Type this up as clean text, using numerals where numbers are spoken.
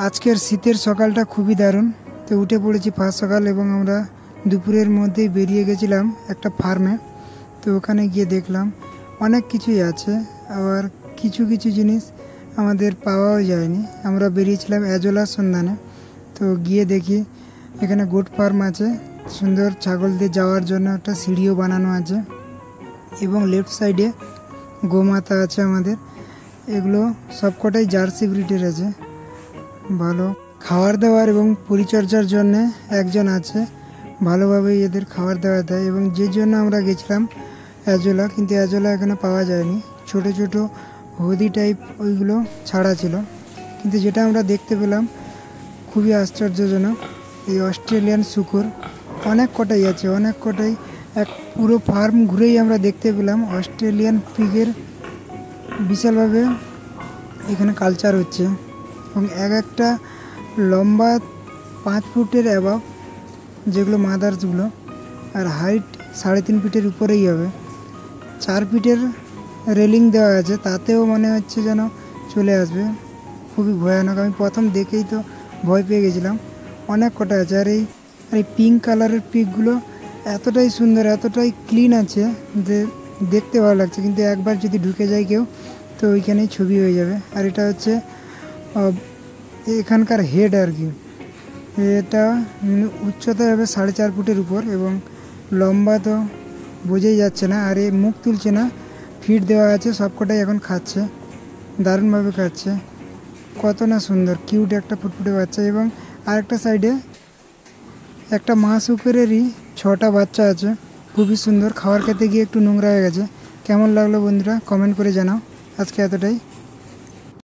আজকের শীতের সকালটা খুবই দারুণ। তো উঠে পড়েছি ফার্স্ট সকাল এবং আমরা দুপুরের মধ্যেই বেরিয়ে গেছিলাম একটা ফার্মে। তো ওখানে গিয়ে দেখলাম অনেক কিছুই আছে, আবার কিছু কিছু জিনিস আমাদের পাওয়াও যায়নি। আমরা বেরিয়েছিলাম অ্যাজোলার সন্ধানে। তো গিয়ে দেখি এখানে গোট ফার্ম আছে, সুন্দর ছাগলদের যাওয়ার জন্য একটা সিঁড়িও বানানো আছে এবং লেফট সাইডে গোমাতা আছে আমাদের। এগুলো সবকটাই জার্সি ব্রিডের আছে। ভালো খাবার দাবার এবং পরিচর্যার জন্য একজন আছে, ভালোভাবে এদের খাবার দাবার দেয়। এবং যে জন্য আমরা গেছিলাম অ্যাজোলা, কিন্তু অ্যাজোলা এখানে পাওয়া যায়নি। ছোট ছোট হদি টাইপ ওইগুলো ছাড়া ছিল, কিন্তু যেটা আমরা দেখতে পেলাম খুবই আশ্চর্যজনক। এই অস্ট্রেলিয়ান শূকর অনেক কটাই আছে, অনেক কটাই। এক পুরো ফার্ম ঘুরেই আমরা দেখতে পেলাম অস্ট্রেলিয়ান পিগের বিশালভাবে এখানে কালচার হচ্ছে। এবং এক একটা লম্বা 5 ফুটের অ্যাবাভ, যেগুলো মাদার্সগুলো, আর হাইট 3.5 ফিটের উপরেই হবে। 4 ফিটের রেলিং দেওয়া আছে, তাতেও মনে হচ্ছে যেন চলে আসবে। খুবই ভয়ানক, আমি প্রথম দেখেই তো ভয় পেয়ে গেছিলাম। অনেক কটা আছে। আর এই পিঙ্ক কালারের পিকগুলো এতটাই সুন্দর, এতটাই ক্লিন আছে যে দেখতে ভালো লাগছে, কিন্তু একবার যদি ঢুকে যায় কেউ তো ওইখানেই ছবি হয়ে যাবে। আর এটা হচ্ছে এখানকার হেড আর কি। এটা উচ্চতা হবে 4.5 ফুটের উপর এবং লম্বা তো বোঝাই যাচ্ছে না। আর এ মুখ তুলছে না, ফিড দেওয়া আছে, সবকটাই এখন খাচ্ছে, দারুণভাবে খাচ্ছে। কত না সুন্দর কিউট একটা ফুটফুটে বাচ্চা। এবং আরেকটা সাইডে একটা মা শুকরেরই 6টা বাচ্চা আছে, খুবই সুন্দর। খাবার খেতে গিয়ে একটু নোংরা হয়ে গেছে। কেমন লাগলো বন্ধুরা, কমেন্ট করে জানাও। আজকে এতটাই।